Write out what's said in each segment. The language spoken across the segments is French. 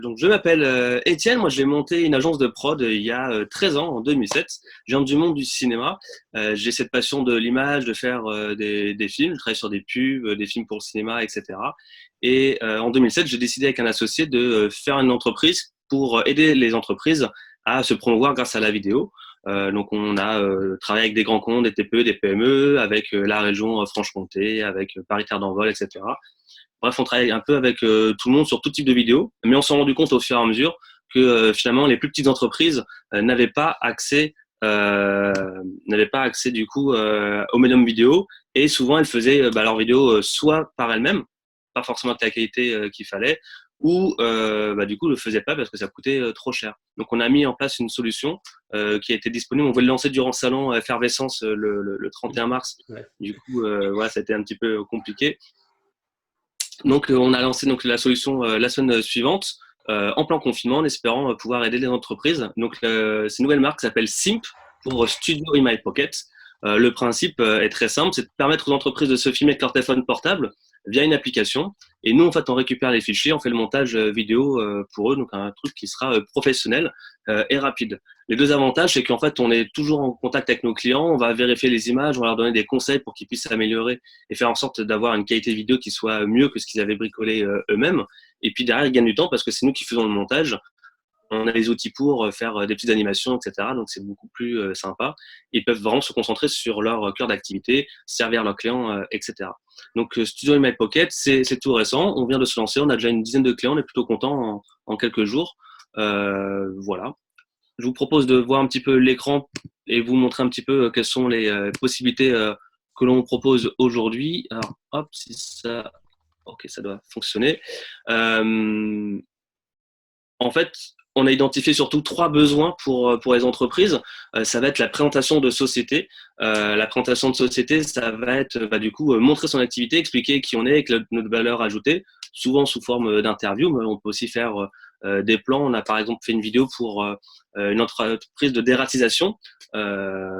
Donc, je m'appelle Étienne. Moi, j'ai monté une agence de prod il y a 13 ans, en 2007. Je viens du monde du cinéma. J'ai cette passion de l'image, de faire des films. Je travaille sur des pubs, des films pour le cinéma, etc. Et en 2007, j'ai décidé avec un associé de faire une entreprise pour aider les entreprises à se promouvoir grâce à la vidéo. Donc, on a travaillé avec des grands comptes, des TPE, des PME, avec la région Franche-Comté, avec Paris-Terre d'Envol, etc. Bref, on travaille un peu avec tout le monde sur tout type de vidéos, mais on s'est rendu compte au fur et à mesure que finalement les plus petites entreprises n'avaient pas accès du coup au médium vidéo, et souvent elles faisaient leurs vidéos soit par elles-mêmes, pas forcément avec la qualité qu'il fallait, ou du coup le faisaient pas parce que ça coûtait trop cher. Donc on a mis en place une solution qui a été disponible. On voulait le lancer durant le salon Effervescence le 31 mars. Ouais. Du coup voilà, ça a été un petit peu compliqué. Donc, on a lancé donc la solution la semaine suivante, en plein confinement, en espérant pouvoir aider les entreprises. Donc, c'est une nouvelle marque qui s'appelle Simp pour Studio in My Pocket. Le principe est très simple, c'est de permettre aux entreprises de se filmer avec leur téléphone portable via une application. Et nous, en fait, on récupère les fichiers, on fait le montage vidéo pour eux, donc un truc qui sera professionnel et rapide. Les deux avantages, c'est qu'en fait, on est toujours en contact avec nos clients, on va vérifier les images, on va leur donner des conseils pour qu'ils puissent s'améliorer et faire en sorte d'avoir une qualité vidéo qui soit mieux que ce qu'ils avaient bricolé eux-mêmes. Et puis derrière, ils gagnent du temps parce que c'est nous qui faisons le montage. On a les outils pour faire des petites animations, etc. Donc c'est beaucoup plus sympa. Ils peuvent vraiment se concentrer sur leur cœur d'activité, servir leurs clients, etc. Donc Studio in My Pocket, c'est tout récent. On vient de se lancer. On a déjà une dizaine de clients. On est plutôt content en quelques jours. Voilà. Je vous propose de voir un petit peu l'écran et vous montrer un petit peu quelles sont les possibilités que l'on propose aujourd'hui. Alors, hop, si ça, ok, ça doit fonctionner. Euh, En fait, on a identifié surtout trois besoins pour les entreprises. Ça va être la présentation de société. La présentation de société, ça va être du coup montrer son activité, expliquer qui on est avec notre valeur ajoutée, souvent sous forme d'interview, mais on peut aussi faire des plans. On a par exemple fait une vidéo pour une entreprise de dératisation. Euh,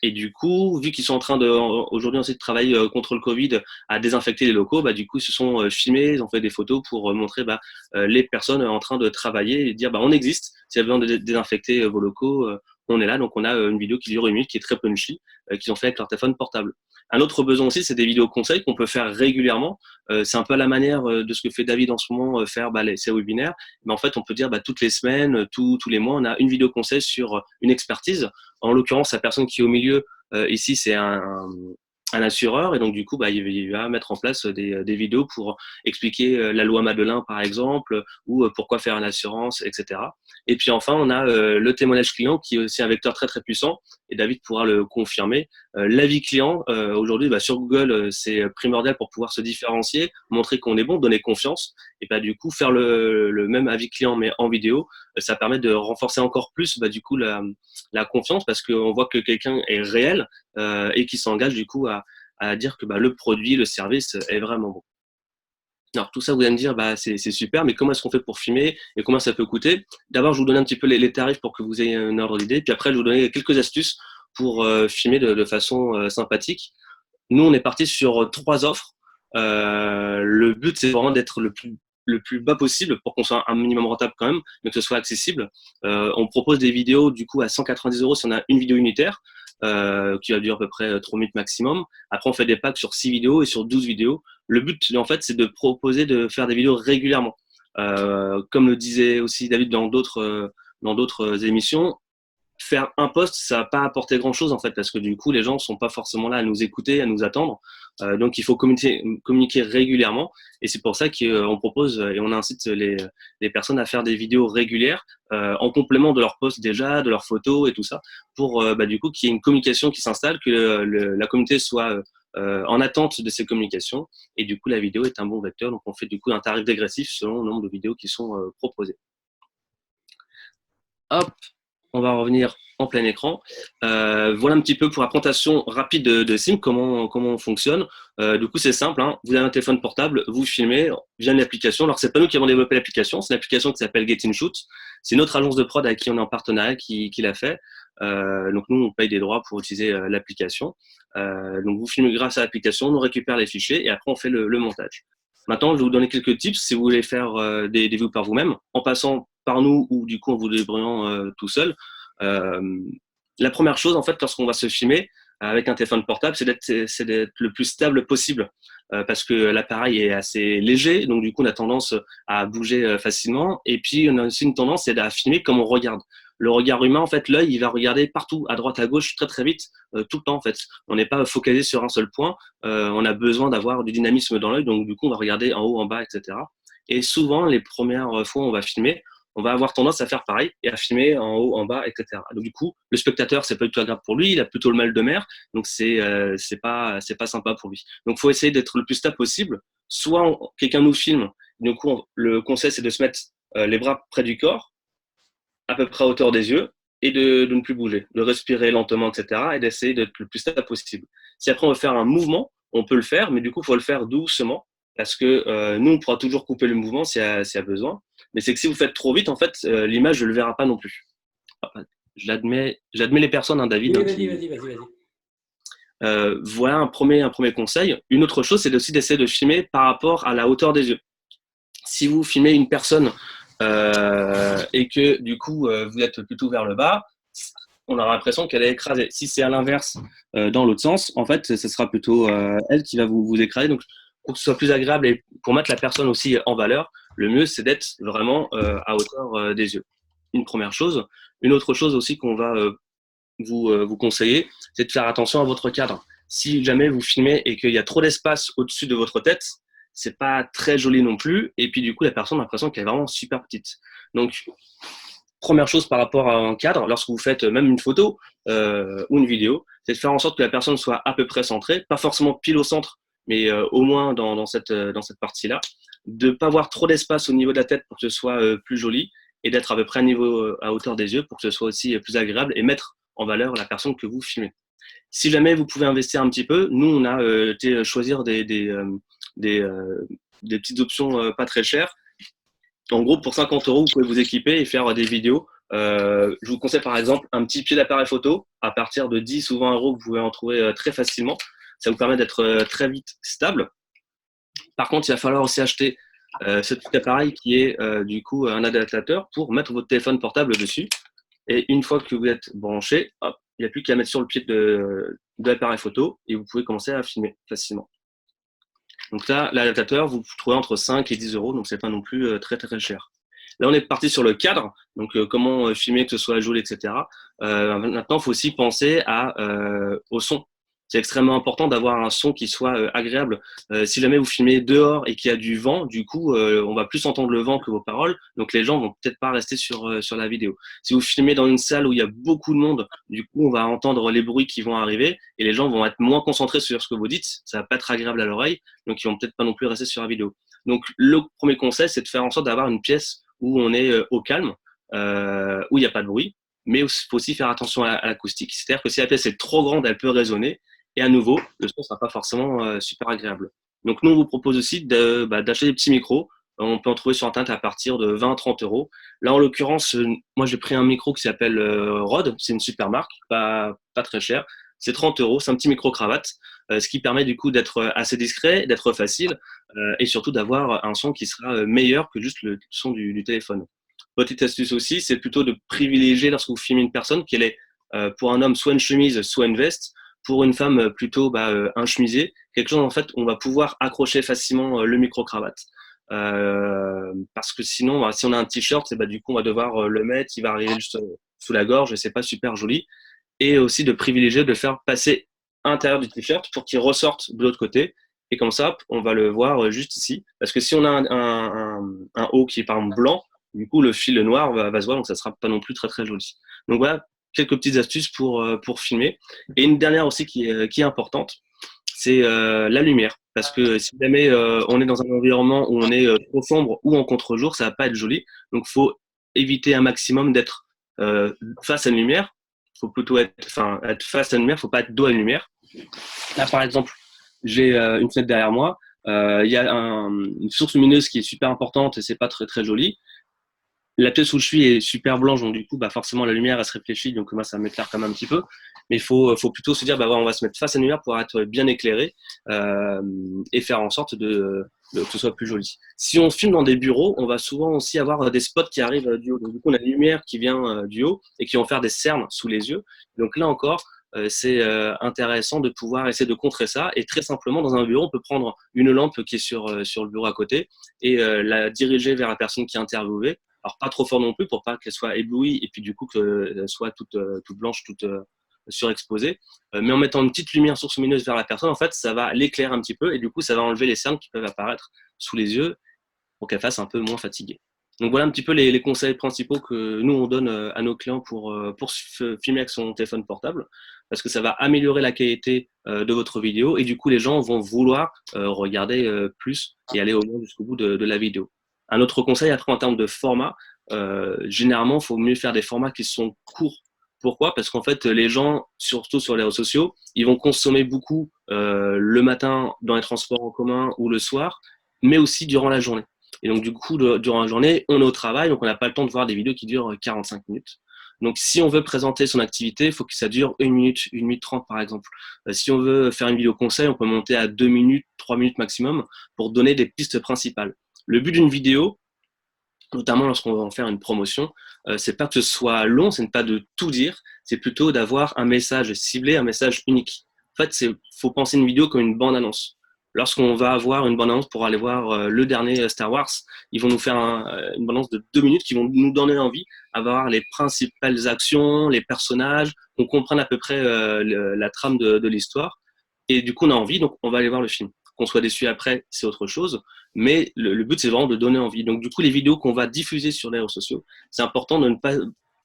et du coup, vu qu'ils sont en train de aujourd'hui ensuite de travailler contre le Covid à désinfecter les locaux, du coup ils se sont filmés, ils ont fait des photos pour montrer les personnes en train de travailler et dire on existe. S'il y a besoin de désinfecter vos locaux, on est là. Donc on a une vidéo qui dure 1 minute, qui est très punchy, qu'ils ont fait avec leur téléphone portable. Un autre besoin aussi, c'est des vidéos conseils qu'on peut faire régulièrement. C'est un peu à la manière de ce que fait David en ce moment, faire ces webinaires. Mais en fait, on peut dire toutes les semaines, tous les mois, on a une vidéo conseil sur une expertise. En l'occurrence, la personne qui est au milieu ici, c'est un assureur, et donc du coup, il va mettre en place des vidéos pour expliquer la loi Madelin, par exemple, ou pourquoi faire une assurance, etc. Et puis enfin, on a le témoignage client qui est aussi un vecteur très très puissant, et David pourra le confirmer. L'avis client, aujourd'hui, sur Google, c'est primordial pour pouvoir se différencier, montrer qu'on est bon, donner confiance, et du coup, faire le même avis client, mais en vidéo, ça permet de renforcer encore plus du coup la confiance, parce qu'on voit que quelqu'un est réel et qui s'engage du coup à dire que le produit, le service est vraiment bon. Alors tout ça, vous allez me dire, c'est super, mais comment est-ce qu'on fait pour filmer et comment ça peut coûter? D'abord, je vous donne un petit peu les tarifs pour que vous ayez un ordre d'idée, puis après, je vais vous donner quelques astuces pour filmer de façon sympathique. Nous, on est parti sur trois offres. Le but, c'est vraiment d'être le plus bas possible pour qu'on soit un minimum rentable quand même, mais que ce soit accessible. On propose des vidéos du coup à 190 € si on a une vidéo unitaire, qui va durer à peu près 3 minutes maximum. Après, on fait des packs sur 6 vidéos et sur 12 vidéos. Le but, en fait, c'est de proposer de faire des vidéos régulièrement. Comme le disait aussi David dans d'autres émissions, faire un post, ça va pas apporter grand-chose en fait, parce que du coup, les gens sont pas forcément là à nous écouter, à nous attendre. Donc, il faut communiquer régulièrement, et c'est pour ça qu'on propose et on incite les personnes à faire des vidéos régulières en complément de leurs posts déjà, de leurs photos et tout ça, pour du coup qu'il y ait une communication qui s'installe, que la communauté soit en attente de ces communications, et du coup, la vidéo est un bon vecteur. Donc, on fait du coup un tarif dégressif selon le nombre de vidéos qui sont proposées. Hop, on va revenir en plein écran. Voilà un petit peu pour la présentation rapide de Sim, comment on fonctionne. Du coup, c'est simple, hein. Vous avez un téléphone portable, vous filmez via une application. Alors, c'est pas nous qui avons développé l'application, c'est une application qui s'appelle Get In Shoot. C'est une autre agence de prod avec qui on est en partenariat qui l'a fait. Donc, nous, on paye des droits pour utiliser l'application. Donc, vous filmez grâce à l'application, on récupère les fichiers et après, on fait le montage. Maintenant, je vais vous donner quelques tips si vous voulez faire des views par vous-même, en passant par nous ou du coup en vous débrouillant tout seul. Euh, la première chose, en fait, lorsqu'on va se filmer avec un téléphone portable, c'est d'être le plus stable possible parce que l'appareil est assez léger, donc du coup, on a tendance à bouger facilement. Et puis, on a aussi une tendance, c'est à filmer comme on regarde. Le regard humain, en fait, l'œil, il va regarder partout, à droite, à gauche, très très vite, tout le temps, en fait. On n'est pas focalisé sur un seul point. On a besoin d'avoir du dynamisme dans l'œil, donc du coup, on va regarder en haut, en bas, etc. Et souvent, les premières fois où on va filmer, on va avoir tendance à faire pareil et à filmer en haut, en bas, etc. Donc du coup, le spectateur, c'est pas du tout agréable pour lui, il a plutôt le mal de mer, donc c'est pas sympa pour lui. Donc faut essayer d'être le plus stable possible. Soit quelqu'un nous filme, du coup, le conseil c'est de se mettre les bras près du corps, à peu près à hauteur des yeux, et de ne plus bouger, de respirer lentement, etc. et d'essayer d'être le plus stable possible. Si après on veut faire un mouvement, on peut le faire, mais du coup, il faut le faire doucement, parce que nous, on pourra toujours couper le mouvement s'il y a besoin. Mais c'est que si vous faites trop vite, en fait, l'image ne le verra pas non plus. J'admets les personnes, hein, David, Oui, hein, vas-y. voilà un premier conseil. Une autre chose, c'est aussi d'essayer de filmer par rapport à la hauteur des yeux. Si vous filmez une personne et que du coup vous êtes plutôt vers le bas, on aura l'impression qu'elle est écrasée. Si c'est à l'inverse, dans l'autre sens, en fait, ce sera plutôt elle qui va vous écraser. Donc, pour que ce soit plus agréable et pour mettre la personne aussi en valeur, le mieux, c'est d'être vraiment à hauteur des yeux. Une première chose. Une autre chose aussi qu'on va vous conseiller, c'est de faire attention à votre cadre. Si jamais vous filmez et qu'il y a trop d'espace au-dessus de votre tête, c'est pas très joli non plus. Et puis du coup, la personne a l'impression qu'elle est vraiment super petite. Donc, première chose par rapport à un cadre, lorsque vous faites même une photo ou une vidéo, c'est de faire en sorte que la personne soit à peu près centrée, pas forcément pile au centre, mais au moins dans cette partie-là. De ne pas avoir trop d'espace au niveau de la tête pour que ce soit plus joli et d'être à peu près à hauteur des yeux pour que ce soit aussi plus agréable et mettre en valeur la personne que vous filmez. Si jamais vous pouvez investir un petit peu, nous, on a été choisir des, euh, des petites options pas très chères. En gros, pour 50 euros, vous pouvez vous équiper et faire des vidéos. Je vous conseille par exemple un petit pied d'appareil photo à partir de 10 ou 20 euros que vous pouvez en trouver très facilement. Ça vous permet d'être très vite stable. Par contre, il va falloir aussi acheter ce petit appareil qui est du coup un adaptateur pour mettre votre téléphone portable dessus. Et une fois que vous êtes branché, hop, il n'y a plus qu'à mettre sur le pied de l'appareil photo et vous pouvez commencer à filmer facilement. Donc là, l'adaptateur, vous trouvez entre 5 et 10 euros, donc c'est pas non plus très très cher. Là, on est parti sur le cadre, donc comment filmer que ce soit joli, etc. Maintenant, il faut aussi penser au son. C'est extrêmement important d'avoir un son qui soit agréable. Si jamais vous filmez dehors et qu'il y a du vent, du coup, on va plus entendre le vent que vos paroles, donc les gens vont peut-être pas rester sur la vidéo. Si vous filmez dans une salle où il y a beaucoup de monde, du coup, on va entendre les bruits qui vont arriver et les gens vont être moins concentrés sur ce que vous dites. Ça va pas être agréable à l'oreille, donc ils vont peut-être pas non plus rester sur la vidéo. Donc, le premier conseil, c'est de faire en sorte d'avoir une pièce où on est au calme, où il n'y a pas de bruit, mais il faut aussi faire attention à l'acoustique. C'est-à-dire que si la pièce est trop grande, elle peut résonner, et à nouveau, le son ne sera pas forcément super agréable. Donc nous, on vous propose aussi d'acheter des petits micros. On peut en trouver sur Internet à partir de 20-30 euros. Là, en l'occurrence, moi, j'ai pris un micro qui s'appelle Rode. C'est une super marque, pas très cher. C'est 30 euros. C'est un petit micro-cravate, ce qui permet du coup d'être assez discret, d'être facile et surtout d'avoir un son qui sera meilleur que juste le son du téléphone. Petite astuce aussi, c'est plutôt de privilégier lorsque vous filmez une personne qu'elle est pour un homme soit une chemise, soit une veste. Pour une femme, plutôt un chemisier, quelque chose en fait on va pouvoir accrocher facilement le micro-cravate. Parce que sinon, si on a un t-shirt, du coup on va devoir le mettre, il va arriver juste sous la gorge et c'est pas super joli. Et aussi de privilégier de faire passer à l'intérieur du t-shirt pour qu'il ressorte de l'autre côté. Et comme ça, on va le voir juste ici. Parce que si on a un haut qui est par exemple blanc, du coup le fil noir va se voir, donc ça sera pas non plus très très joli. Donc voilà, quelques petites astuces pour filmer. Et une dernière aussi qui est importante, c'est la lumière. Parce que si jamais on est dans un environnement où on est trop sombre ou en contre-jour, ça va pas être joli. Donc il faut éviter un maximum d'être face à une lumière. Il faut plutôt être face à une lumière, il ne faut pas être dos à une lumière. Là, par exemple, j'ai une fenêtre derrière moi. Il y a une source lumineuse qui est super importante et c'est pas très très joli. la pièce où je suis est super blanche, donc du coup, bah, forcément, la lumière, elle se réfléchit, donc moi, ça m'éclaire quand même un petit peu. Mais faut plutôt se dire, bah, voilà, on va se mettre face à la lumière pour être bien éclairé et faire en sorte que ce soit plus joli. Si on filme dans des bureaux, on va souvent aussi avoir des spots qui arrivent du haut. Donc, du coup, on a la lumière qui vient du haut et qui vont faire des cernes sous les yeux. Donc là encore, c'est intéressant de pouvoir essayer de contrer ça. Et très simplement, dans un bureau, on peut prendre une lampe qui est sur le bureau à côté et la diriger vers la personne qui est interviewée. Alors, pas trop fort non plus pour pas qu'elle soit éblouie et puis du coup qu'elle soit toute blanche, toute surexposée. Mais en mettant une petite lumière source lumineuse vers la personne, en fait, ça va l'éclairer un petit peu et du coup, ça va enlever les cernes qui peuvent apparaître sous les yeux pour qu'elle fasse un peu moins fatiguée. Donc voilà un petit peu les conseils principaux que nous on donne à nos clients pour filmer avec son téléphone portable, parce que ça va améliorer la qualité de votre vidéo et du coup les gens vont vouloir regarder plus et aller au moins jusqu'au bout de la vidéo. Un autre conseil après en termes de format, généralement il faut mieux faire des formats qui sont courts. Pourquoi? Parce qu'en fait les gens, surtout sur les réseaux sociaux, ils vont consommer beaucoup le matin dans les transports en commun ou le soir, mais aussi durant la journée. Et donc, du coup, durant la journée, on est au travail, donc on n'a pas le temps de voir des vidéos qui durent 45 minutes. Donc, si on veut présenter son activité, il faut que ça dure 1 minute 30 par exemple. Si on veut faire une vidéo conseil, on peut monter à 2 minutes, 3 minutes maximum pour donner des pistes principales. Le but d'une vidéo, notamment lorsqu'on va en faire une promotion, c'est pas que ce soit long, c'est pas de tout dire, c'est plutôt d'avoir un message ciblé, un message unique. En fait, faut penser une vidéo comme une bande-annonce. Lorsqu'on va avoir une bande-annonce pour aller voir le dernier Star Wars, ils vont nous faire une bande-annonce de 2 minutes qui vont nous donner envie à voir les principales actions, les personnages, qu'on comprenne à peu près la trame de l'histoire. Et du coup, on a envie, donc on va aller voir le film. Qu'on soit déçu après, c'est autre chose. Mais le but, c'est vraiment de donner envie. Donc, du coup, les vidéos qu'on va diffuser sur les réseaux sociaux, c'est important de ne pas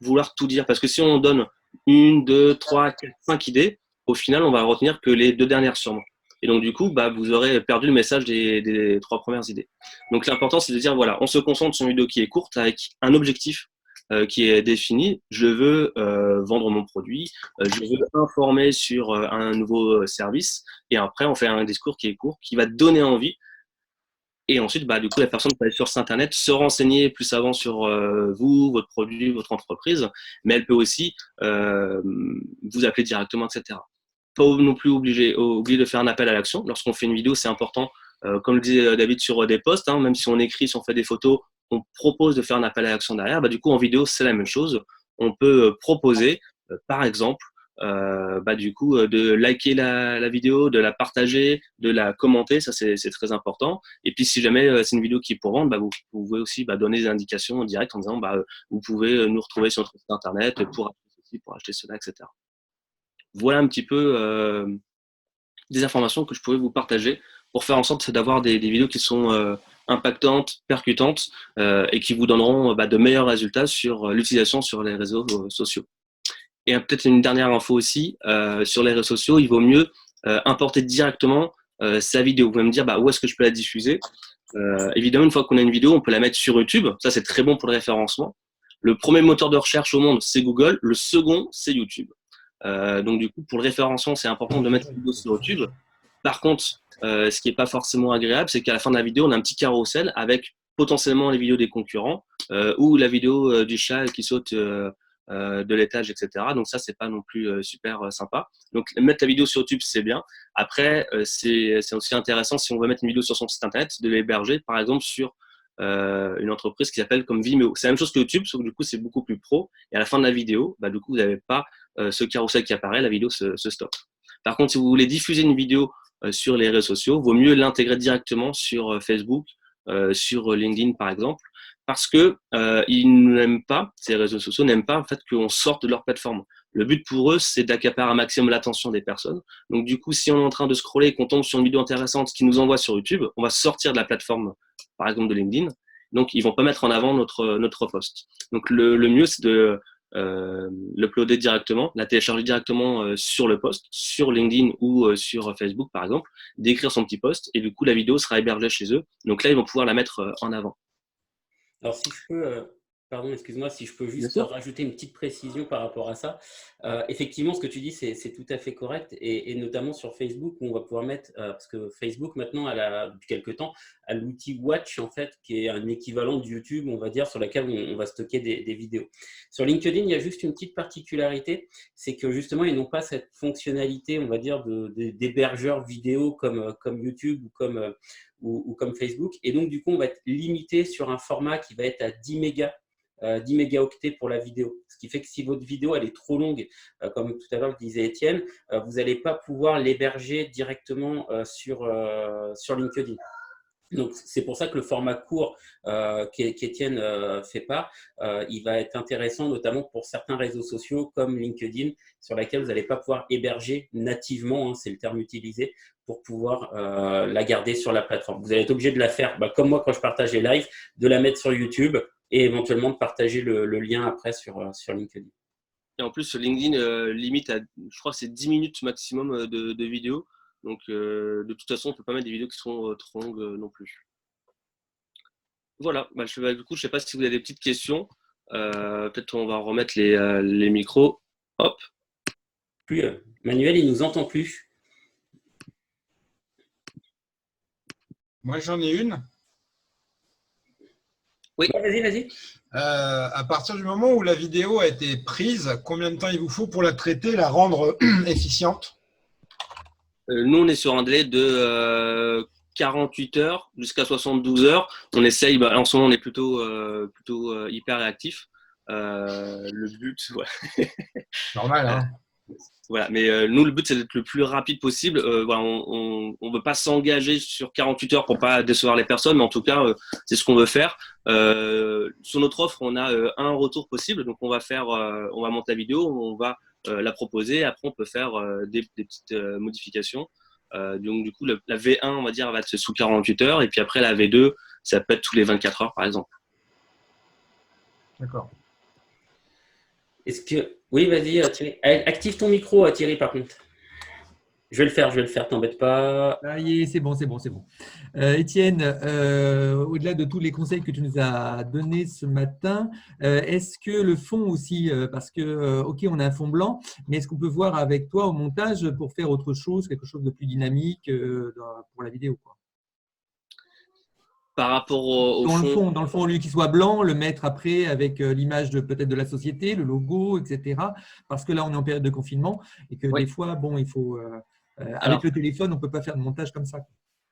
vouloir tout dire. Parce que si on donne 1, 2, 3, 4, 5 idées, au final, on va retenir que les 2 dernières sûrement. Et donc, du coup, bah, vous aurez perdu le message des 3 premières idées. Donc, l'important, c'est de dire, voilà, on se concentre sur une vidéo qui est courte avec un objectif qui est défini. Je veux vendre mon produit, je veux informer sur un nouveau service. Et après, on fait un discours qui est court, qui va donner envie. Et ensuite, bah, du coup, la personne peut aller sur site internet, se renseigner plus avant sur vous, votre produit, votre entreprise, mais elle peut aussi vous appeler directement, etc. Pas non plus oublier de faire un appel à l'action. Lorsqu'on fait une vidéo, c'est important, comme le disait David sur des posts, hein, même si on écrit, si on fait des photos, on propose de faire un appel à l'action derrière. Bah, du coup, en vidéo, c'est la même chose. On peut proposer, par exemple, du coup, de liker la vidéo, de la partager, de la commenter, ça c'est très important. Et puis si jamais c'est une vidéo qui est pour vendre, vous pouvez aussi donner des indications en direct en disant vous pouvez nous retrouver sur notre site internet pour acheter ceci, pour acheter cela, etc. Voilà un petit peu des informations que je pouvais vous partager pour faire en sorte d'avoir des vidéos qui sont impactantes, percutantes et qui vous donneront de meilleurs résultats sur l'utilisation sur les réseaux sociaux. Et peut-être une dernière info aussi, sur les réseaux sociaux, il vaut mieux importer directement sa vidéo. Vous pouvez me dire où est-ce que je peux la diffuser. Évidemment, une fois qu'on a une vidéo, on peut la mettre sur YouTube. Ça, c'est très bon pour le référencement. Le premier moteur de recherche au monde, c'est Google. Le second, c'est YouTube. Donc, du coup, pour le référencement, c'est important de mettre une vidéo sur YouTube. Par contre, ce qui n'est pas forcément agréable, c'est qu'à la fin de la vidéo, on a un petit carrousel avec potentiellement les vidéos des concurrents ou la vidéo du chat qui saute de l'étage, etc. Donc ça, c'est pas non plus super sympa. Donc mettre la vidéo sur YouTube, c'est bien. Après, c'est aussi intéressant si on veut mettre une vidéo sur son site internet, de l'héberger, par exemple, sur une entreprise qui s'appelle comme Vimeo. C'est la même chose que YouTube, sauf que du coup, c'est beaucoup plus pro. Et à la fin de la vidéo, du coup, vous n'avez pas ce carrousel qui apparaît, la vidéo se stoppe. Par contre, si vous voulez diffuser une vidéo sur les réseaux sociaux, vaut mieux l'intégrer directement sur Facebook, sur LinkedIn par exemple, parce que ils n'aiment pas, ces réseaux sociaux n'aiment pas en fait qu'on sorte de leur plateforme. Le but pour eux, c'est d'accaparer un maximum l'attention des personnes. Donc du coup, si on est en train de scroller et qu'on tombe sur une vidéo intéressante qui nous envoie sur YouTube, on va sortir de la plateforme, par exemple de LinkedIn. Donc ils vont pas mettre en avant notre post. Donc le mieux, c'est de l'uploader directement, la télécharger directement sur le post, sur LinkedIn ou sur Facebook par exemple, d'écrire son petit post et du coup la vidéo sera hébergée chez eux. Donc là, ils vont pouvoir la mettre en avant. Alors, si je peux Pardon, excuse-moi, si je peux Bien juste sûr. rajouter une petite précision par rapport à ça. Effectivement, ce que tu dis, c'est tout à fait correct et notamment sur Facebook où on va pouvoir mettre, parce que Facebook maintenant, depuis quelque temps, a l'outil Watch en fait, qui est un équivalent de YouTube, on va dire, sur laquelle on va stocker des vidéos. Sur LinkedIn, il y a juste une petite particularité, c'est que justement, ils n'ont pas cette fonctionnalité, on va dire, d'hébergeur vidéo comme YouTube ou comme Facebook. Et donc, du coup, on va être limité sur un format qui va être à 10 mégas 10 mégaoctets pour la vidéo. Ce qui fait que si votre vidéo elle est trop longue, comme tout à l'heure le disait Étienne, vous n'allez pas pouvoir l'héberger directement sur LinkedIn. Donc, c'est pour ça que le format court qu'Étienne fait part, il va être intéressant notamment pour certains réseaux sociaux comme LinkedIn, sur lesquels vous n'allez pas pouvoir héberger nativement, hein, c'est le terme utilisé, pour pouvoir la garder sur la plateforme. Vous allez être obligé de la faire, comme moi quand je partage les lives, de la mettre sur YouTube et éventuellement de partager le lien après sur LinkedIn. Et en plus, LinkedIn limite à, je crois que c'est 10 minutes maximum de vidéos. Donc, de toute façon, on ne peut pas mettre des vidéos qui sont trop longues non plus. Voilà, du coup, je ne sais pas si vous avez des petites questions. Peut-être on va remettre les micros. Hop. Plus, Manuel, il nous entend plus. Moi, j'en ai une. Oui. Ouais, vas-y, vas-y. À partir du moment où la vidéo a été prise, combien de temps il vous faut pour la traiter, la rendre efficiente? Nous, on est sur un délai de 48 heures jusqu'à 72 heures. On essaye, en ce moment, on est plutôt hyper réactif. Le but, ouais. Normal, hein? Voilà, mais nous, le but, c'est d'être le plus rapide possible. Voilà, on ne veut pas s'engager sur 48 heures pour pas décevoir les personnes, mais en tout cas, c'est ce qu'on veut faire. Sur notre offre, on a un retour possible. Donc, on va monter la vidéo, on va la proposer. Après, on peut faire des petites modifications. Donc, du coup, la V1, on va dire, va être sous 48 heures. Et puis après, la V2, ça peut être tous les 24 heures, par exemple. D'accord. Est-ce que. Oui, vas-y, Thierry. Active ton micro, Thierry, par contre. Je vais le faire, t'embête pas. Ça y est, c'est bon, c'est bon, c'est bon. Étienne, au-delà de tous les conseils que tu nous as donnés ce matin, est-ce que le fond aussi, parce que, OK, on a un fond blanc, mais est-ce qu'on peut voir avec toi au montage pour faire autre chose, quelque chose de plus dynamique pour la vidéo, quoi? Par rapport au fond. Dans le fond, au lieu qu'il soit blanc, le mettre après avec l'image peut-être de la société, le logo, etc. Parce que là, on est en période de confinement et que Oui. des fois, bon, il faut, Alors, avec le téléphone, on ne peut pas faire de montage comme ça.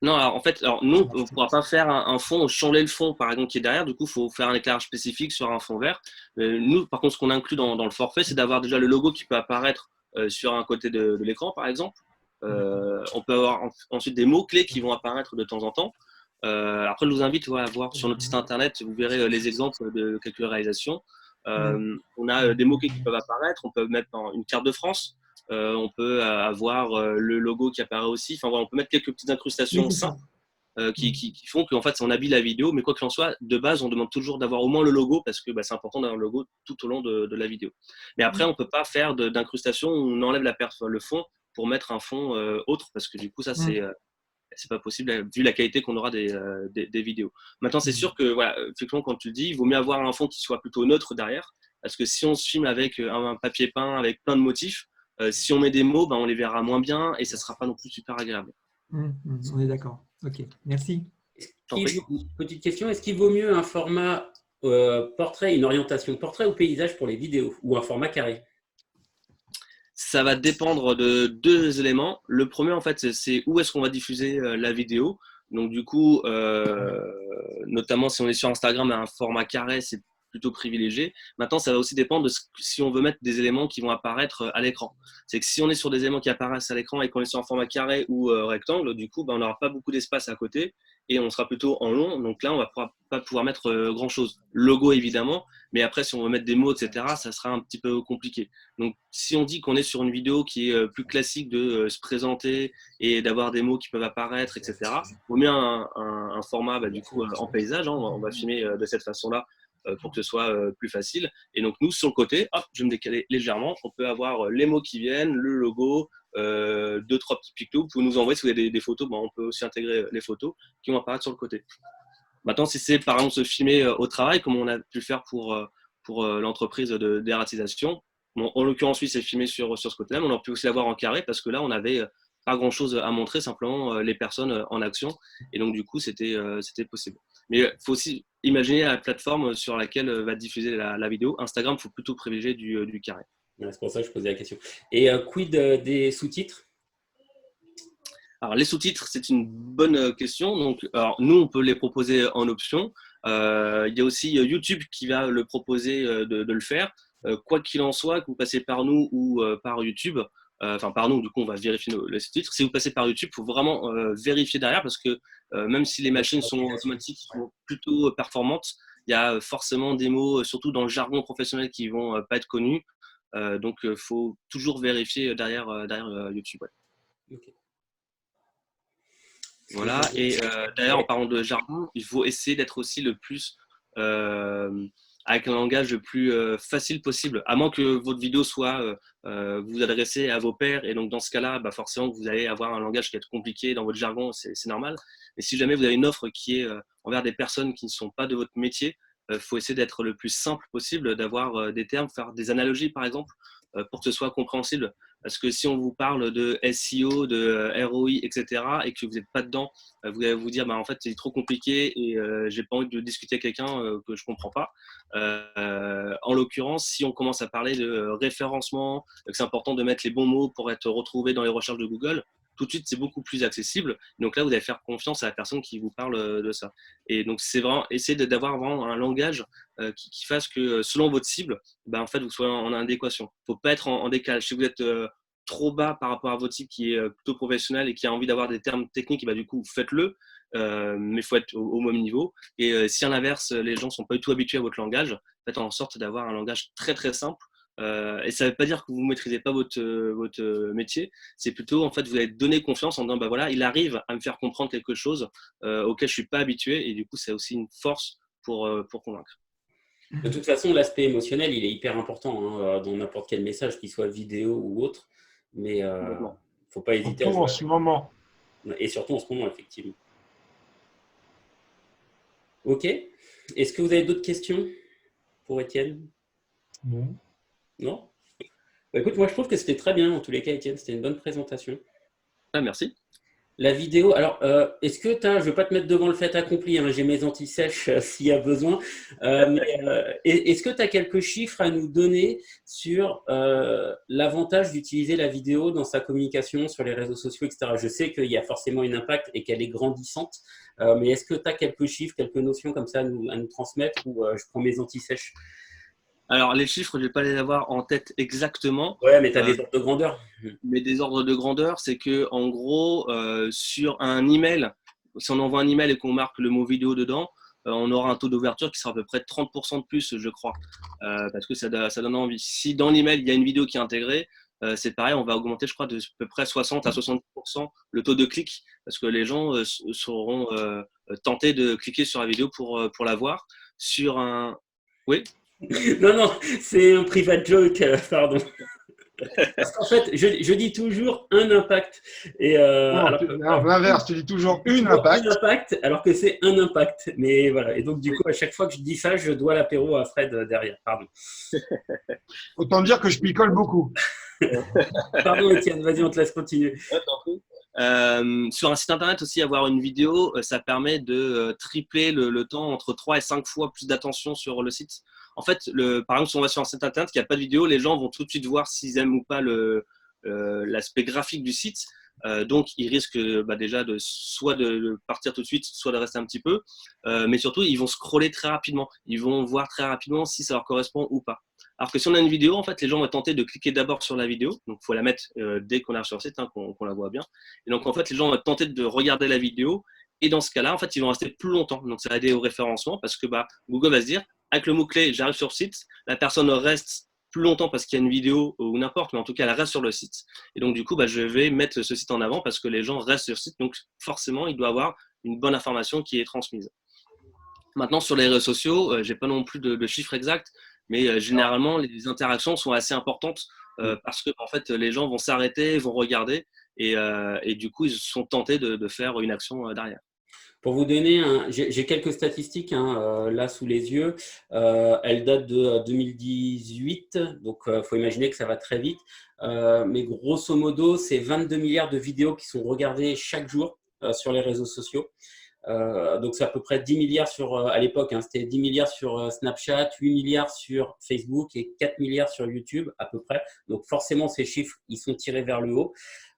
non, alors, en fait, nous, on ne pourra pas faire un fond, changer le fond, par exemple, qui est derrière. Du coup, il faut faire un éclairage spécifique sur un fond vert. Nous, par contre, ce qu'on inclut dans le forfait, c'est d'avoir déjà le logo qui peut apparaître sur un côté de l'écran, par exemple. On peut avoir ensuite des mots-clés qui vont apparaître de temps en temps. Après, je vous invite à voir sur notre site internet, vous verrez les exemples de quelques réalisations. On a des mots-clés qui peuvent apparaître. On peut mettre une carte de France. On peut avoir le logo qui apparaît aussi. Enfin, voilà, on peut mettre quelques petites incrustations simples qui font qu'en fait, on habille la vidéo. Mais quoi qu'il en soit, de base, on demande toujours d'avoir au moins le logo parce que c'est important d'avoir le logo tout au long de la vidéo. Mais après, on ne peut pas faire d'incrustation où on enlève le fond pour mettre un fond autre parce que du coup, ça, c'est pas possible vu la qualité qu'on aura des vidéos. Maintenant, c'est sûr que, voilà, effectivement, quand tu le dis, il vaut mieux avoir un fond qui soit plutôt neutre derrière. Parce que si on se filme avec un papier peint, avec plein de motifs, si on met des mots, on les verra moins bien et ça sera pas non plus super agréable. On est d'accord. OK, merci. Petite question, est-ce qu'il vaut mieux un format portrait, une orientation portrait ou paysage pour les vidéos ou un format carré? Ça va dépendre de deux éléments. Le premier, en fait, c'est où est-ce qu'on va diffuser la vidéo. Donc, du coup, notamment si on est sur Instagram, un format carré, c'est plutôt privilégié. Maintenant, ça va aussi dépendre de si on veut mettre des éléments qui vont apparaître à l'écran. C'est que si on est sur des éléments qui apparaissent à l'écran et qu'on est sur un format carré ou rectangle, du coup, on n'aura pas beaucoup d'espace à côté et on sera plutôt en long. Donc là, on va pas pouvoir mettre grand-chose. Logo, évidemment, mais après, si on veut mettre des mots, etc., ça sera un petit peu compliqué. Donc, si on dit qu'on est sur une vidéo qui est plus classique de se présenter et d'avoir des mots qui peuvent apparaître, etc., il vaut mieux un format du coup en paysage. Hein, on va filmer de cette façon-là pour que ce soit plus facile. Et donc, nous, sur le côté, hop, je vais me décaler légèrement. On peut avoir les mots qui viennent, le logo, deux, trois petits pictos. Vous pouvez nous envoyer si vous avez des photos. On peut aussi intégrer les photos qui vont apparaître sur le côté. Maintenant, si c'est par exemple se filmer au travail, comme on a pu le faire pour l'entreprise de dératisation, bon, en l'occurrence, oui, c'est filmé sur ce côté-là, mais on aurait pu aussi l'avoir en carré parce que là, on avait pas grand-chose à montrer, simplement les personnes en action. Et donc, du coup, c'était possible. Mais il faut aussi imaginer la plateforme sur laquelle va diffuser la vidéo. Instagram, il faut plutôt privilégier du carré. Ouais, c'est pour ça que je posais la question. Et quid des sous-titres? Alors, les sous-titres, c'est une bonne question. Donc, alors, nous, on peut les proposer en option. Il y a aussi YouTube qui va le proposer de le faire. Quoi qu'il en soit, que vous passez par nous ou par YouTube, enfin par nous, du coup, on va vérifier les sous-titres. Si vous passez par YouTube, il faut vraiment vérifier derrière parce que même si les machines sont automatiques, sont plutôt performantes, il y a forcément des mots, surtout dans le jargon professionnel, qui vont pas être connus. Donc, il faut toujours vérifier derrière YouTube. Ouais. Okay. Voilà, et d'ailleurs, en parlant de jargon, il faut essayer d'être aussi le plus avec un langage le plus facile possible, à moins que votre vidéo soit vous adressez à vos pairs, et donc dans ce cas-là, bah forcément, vous allez avoir un langage qui va être compliqué dans votre jargon, c'est normal. Mais si jamais vous avez une offre qui est envers des personnes qui ne sont pas de votre métier, il faut essayer d'être le plus simple possible, d'avoir des termes, faire des analogies par exemple, pour que ce soit compréhensible. Parce que si on vous parle de SEO, de ROI, etc., et que vous n'êtes pas dedans, vous allez vous dire, bah, en fait, c'est trop compliqué et j'ai pas envie de discuter avec quelqu'un que je comprends pas. En l'occurrence, si on commence à parler de référencement, que c'est important de mettre les bons mots pour être retrouvé dans les recherches de Google, tout de suite, c'est beaucoup plus accessible. Donc là, vous allez faire confiance à la personne qui vous parle de ça. Et donc, c'est vraiment essayer d'avoir vraiment un langage qui fasse que, selon votre cible, bah, en fait, vous soyez en adéquation. Il ne faut pas être en décalage. Si vous êtes trop bas par rapport à votre cible qui est plutôt professionnel et qui a envie d'avoir des termes techniques, bah, du coup, faites-le. Mais il faut être au même niveau. Et si à l'inverse, les gens ne sont pas du tout habitués à votre langage, faites en sorte d'avoir un langage très, très simple. Et ça ne veut pas dire que vous ne maîtrisez pas votre métier. C'est plutôt, en fait, vous allez donner confiance en disant, bah, voilà, il arrive à me faire comprendre quelque chose auquel je ne suis pas habitué. Et du coup, c'est aussi une force pour convaincre. De toute façon, l'aspect émotionnel, il est hyper important hein, dans n'importe quel message, qu'il soit vidéo ou autre. Mais il ne faut pas hésiter à jouer. En ce moment. Et surtout en ce moment, effectivement. Ok. Est-ce que vous avez d'autres questions pour Étienne? Non. Non? Bah, écoute, moi je trouve que c'était très bien en tous les cas, Étienne. C'était une bonne présentation. Ah, merci. La vidéo, alors, est-ce que tu as, je ne vais pas te mettre devant le fait accompli, hein, j'ai mes anti-sèches s'il y a besoin, est-ce que tu as quelques chiffres à nous donner sur l'avantage d'utiliser la vidéo dans sa communication sur les réseaux sociaux, etc. Je sais qu'il y a forcément un impact et qu'elle est grandissante, mais est-ce que tu as quelques chiffres, quelques notions comme ça à nous transmettre ou je prends mes anti-sèches? Alors, les chiffres, je ne vais pas les avoir en tête exactement. Ouais, mais tu as des ordres de grandeur. Mais des ordres de grandeur, c'est que en gros, sur un email, si on envoie un email et qu'on marque le mot vidéo dedans, on aura un taux d'ouverture qui sera à peu près 30% de plus, je crois, parce que ça donne envie. Si dans l'email, il y a une vidéo qui est intégrée, c'est pareil, on va augmenter, je crois, de à peu près 60 à 70% le taux de clic, parce que les gens seront tentés de cliquer sur la vidéo pour la voir. Sur un… Oui. Non, non, c'est un private joke, pardon. Parce qu'en fait, je dis toujours un impact. Et, alors l'inverse, tu dis toujours une impact. Un impact, alors que c'est un impact. Mais voilà. Et donc, du coup, à chaque fois que je dis ça, je dois l'apéro à Fred derrière. Pardon. Autant dire que je picole beaucoup. Pardon, Étienne, vas-y, on te laisse continuer. Sur un site internet aussi, avoir une vidéo, ça permet de tripler le temps, entre 3 et 5 fois plus d'attention sur le site. En fait, par exemple, si on va sur un site internet qui n'a pas de vidéo, les gens vont tout de suite voir s'ils aiment ou pas l'aspect graphique du site. Donc, ils risquent déjà soit de partir tout de suite, soit de rester un petit peu. Mais surtout, ils vont scroller très rapidement. Ils vont voir très rapidement si ça leur correspond ou pas. Alors que si on a une vidéo, en fait, les gens vont tenter de cliquer d'abord sur la vidéo. Donc, il faut la mettre dès qu'on arrive sur le site, hein, qu'on la voit bien. Et donc, en fait, les gens vont tenter de regarder la vidéo. Et dans ce cas-là, en fait, ils vont rester plus longtemps. Donc, ça va aider au référencement parce que Google va se dire, avec le mot-clé, j'arrive sur le site, la personne reste plus longtemps parce qu'il y a une vidéo ou n'importe, mais en tout cas, elle reste sur le site. Et donc, du coup, je vais mettre ce site en avant parce que les gens restent sur le site. Donc, forcément, il doit avoir une bonne information qui est transmise. Maintenant, sur les réseaux sociaux, je n'ai pas non plus de chiffres exacts, mais généralement, les interactions sont assez importantes parce que en fait, les gens vont s'arrêter, vont regarder et du coup, ils sont tentés de faire une action derrière. Pour vous donner, j'ai quelques statistiques là sous les yeux. Elles datent de 2018, donc il faut imaginer que ça va très vite. Mais grosso modo, c'est 22 milliards de vidéos qui sont regardées chaque jour sur les réseaux sociaux. Donc c'est à peu près 10 milliards à l'époque, c'était 10 milliards sur Snapchat, 8 milliards sur Facebook et 4 milliards sur YouTube à peu près. Donc forcément, ces chiffres, ils sont tirés vers le haut.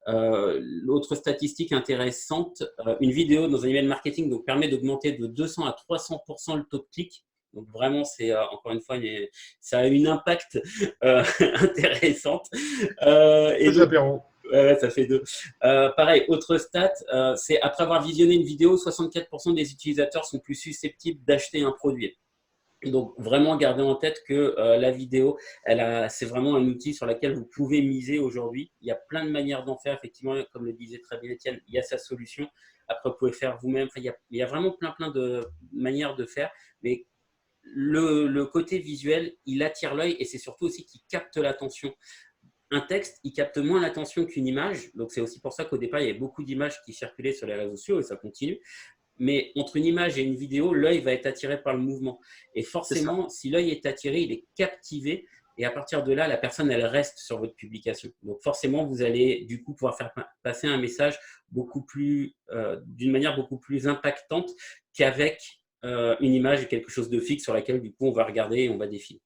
L'autre statistique intéressante, une vidéo dans un email marketing donc, permet d'augmenter de 200 à 300% le taux de clic. Donc vraiment, c'est encore une fois, ça a une impact intéressante. Et donc, ouais, ça fait 2. Pareil, autre stat, c'est après avoir visionné une vidéo, 64% des utilisateurs sont plus susceptibles d'acheter un produit. Donc, vraiment, gardez en tête que la vidéo, c'est vraiment un outil sur lequel vous pouvez miser aujourd'hui. Il y a plein de manières d'en faire. Effectivement, comme le disait très bien Étienne, il y a sa solution. Après, vous pouvez faire vous-même. Enfin, il y a vraiment plein de manières de faire. Mais le côté visuel, il attire l'œil et c'est surtout aussi qu'il capte l'attention. Un texte, il capte moins l'attention qu'une image. Donc, c'est aussi pour ça qu'au départ, il y avait beaucoup d'images qui circulaient sur les réseaux sociaux et ça continue. Mais entre une image et une vidéo, l'œil va être attiré par le mouvement. Et forcément, si l'œil est attiré, il est captivé. Et à partir de là, la personne, elle reste sur votre publication. Donc forcément, vous allez du coup pouvoir faire passer un message d'une manière beaucoup plus impactante qu'avec une image et quelque chose de fixe sur laquelle du coup on va regarder et on va défiler.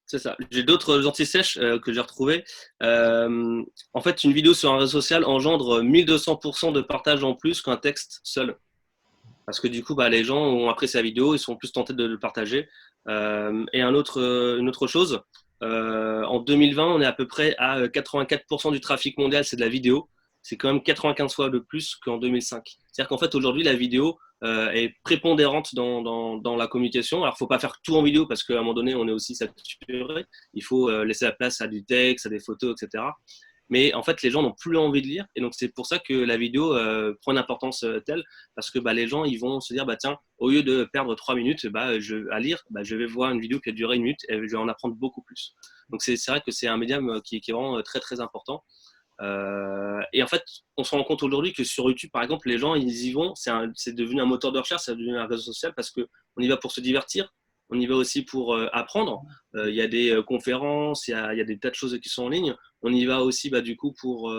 C'est ça. J'ai d'autres anti-sèches que j'ai retrouvés. En fait, une vidéo sur un réseau social engendre 1200% de partage en plus qu'un texte seul. Parce que du coup, les gens ont apprécié la vidéo, ils sont plus tentés de le partager. Et une autre chose, en 2020, on est à peu près à 84% du trafic mondial, c'est de la vidéo. C'est quand même 95 fois de plus qu'en 2005. C'est-à-dire qu'en fait, aujourd'hui, la vidéo est prépondérante dans la communication. Alors, il ne faut pas faire tout en vidéo parce qu'à un moment donné, on est aussi saturé. Il faut laisser la place à du texte, à des photos, etc. Mais en fait, les gens n'ont plus envie de lire. Et donc, c'est pour ça que la vidéo prend une importance telle. Parce que les gens, ils vont se dire, tiens, au lieu de perdre 3 minutes à lire, je vais voir une vidéo qui a duré 1 minute et je vais en apprendre beaucoup plus. Donc, c'est vrai que c'est un médium qui est vraiment très, très important. Et en fait, on se rend compte aujourd'hui que sur YouTube, par exemple, les gens, ils y vont. C'est devenu un moteur de recherche, c'est devenu un réseau social parce qu'on y va pour se divertir. On y va aussi pour apprendre. Il y a des conférences, il y a des tas de choses qui sont en ligne. On y va aussi du coup pour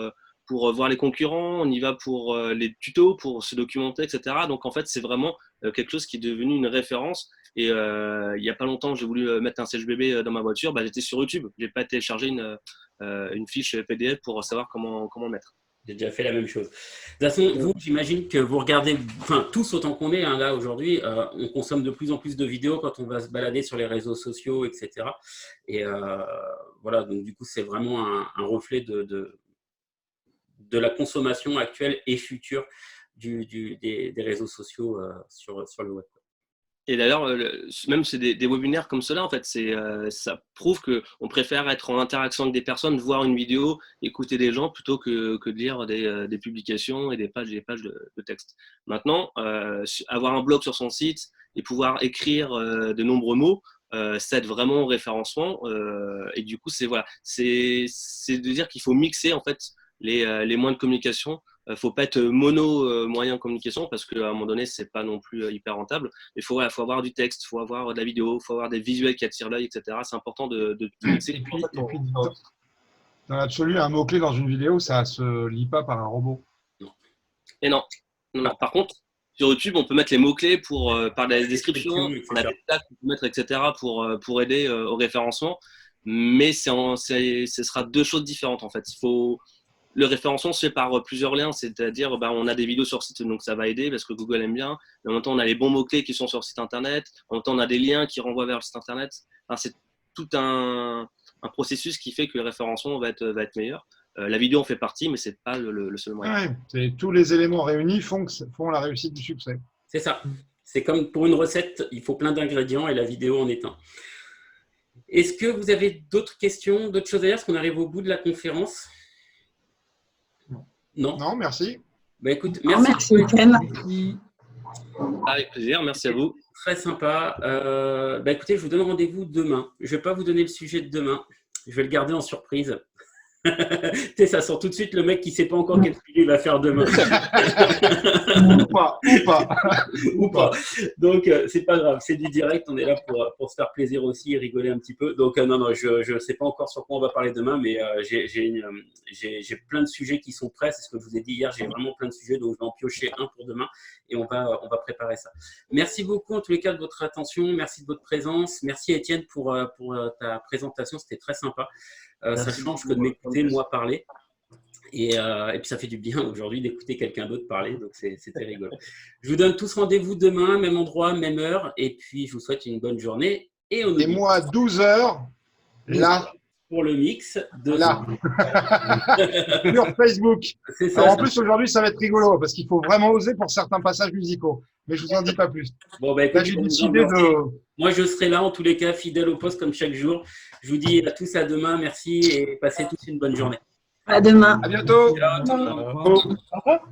voir les concurrents. On y va pour les tutos, pour se documenter, etc. Donc en fait, c'est vraiment quelque chose qui est devenu une référence. Et il n'y a pas longtemps, j'ai voulu mettre un CHBB dans ma voiture. J'étais sur YouTube. Je n'ai pas téléchargé une fiche PDF pour savoir comment mettre. J'ai déjà fait la même chose. De toute façon, vous, j'imagine que vous regardez, tous autant qu'on est là aujourd'hui, on consomme de plus en plus de vidéos quand on va se balader sur les réseaux sociaux, etc. Et voilà, donc du coup, c'est vraiment un reflet de la consommation actuelle et future des réseaux sociaux sur le web. Et d'ailleurs, même c'est des webinaires comme cela, en fait, ça prouve qu'on préfère être en interaction avec des personnes, voir une vidéo, écouter des gens, plutôt que de lire des publications et des pages de texte. Maintenant, avoir un blog sur son site et pouvoir écrire de nombreux mots, ça aide vraiment au référencement. Et du coup, c'est de dire qu'il faut mixer en fait les moyens de communication. Faut pas être moyen de communication parce qu'à un moment donné, c'est pas non plus hyper rentable. Il faut avoir du texte, il faut avoir de la vidéo, il faut avoir des visuels qui attirent l'œil, etc. C'est important de mixer. Et puis, dans l'absolu, un mot-clé dans une vidéo, ça ne se lit pas par un robot. Et non. Par contre, sur YouTube, on peut mettre les mots-clés par la description, on a des tags qu'on peut mettre, etc. pour aider au référencement. Mais ce sera deux choses différentes en fait. Le référencement se fait par plusieurs liens, c'est-à-dire on a des vidéos sur site, donc ça va aider parce que Google aime bien. Mais en même temps, on a les bons mots-clés qui sont sur le site internet. En même temps, on a des liens qui renvoient vers le site internet. C'est tout un processus qui fait que le référencement va être meilleur. La vidéo en fait partie, mais ce n'est pas le seul moyen. Ouais, tous les éléments réunis font la réussite du succès. C'est ça. C'est comme pour une recette, il faut plein d'ingrédients et la vidéo en est un. Est-ce que vous avez d'autres questions, d'autres choses à dire? Est-ce qu'on arrive au bout de la conférence? Non, merci. Écoute, merci Étienne. Avec plaisir, merci à vous. Très sympa. Écoutez, je vous donne rendez-vous demain. Je ne vais pas vous donner le sujet de demain. Je vais le garder en surprise. Tu sais, ça sent tout de suite le mec qui ne sait pas encore quel sujet il va faire demain. Ou pas. Ou pas. Donc, c'est pas grave, c'est du direct. On est là pour se faire plaisir aussi et rigoler un petit peu. Donc, non, je ne sais pas encore sur quoi on va parler demain, mais j'ai plein de sujets qui sont prêts. C'est ce que je vous ai dit hier. J'ai vraiment plein de sujets, donc je vais en piocher un pour demain et on va préparer ça. Merci beaucoup en tous les cas de votre attention. Merci de votre présence. Merci Étienne pour ta présentation. C'était très sympa. Ça change que de m'écouter moi parler. Et puis ça fait du bien aujourd'hui d'écouter quelqu'un d'autre parler, donc c'était rigolo. Je vous donne tous rendez-vous demain, même endroit, même heure, et puis je vous souhaite une bonne journée. Et moi, 12h, là. Pour le mix de là. Sur Facebook. C'est ça. Alors, en plus, aujourd'hui, ça va être rigolo, parce qu'il faut vraiment oser pour certains passages musicaux. Mais je vous en dis pas plus. Bon, bah, écoute, là, j'ai décidé de… Moi, je serai là, en tous les cas, fidèle au poste comme chaque jour. Je vous dis à tous à demain, merci, et passez tous une bonne journée. À demain. À bientôt. Ciao. Au revoir.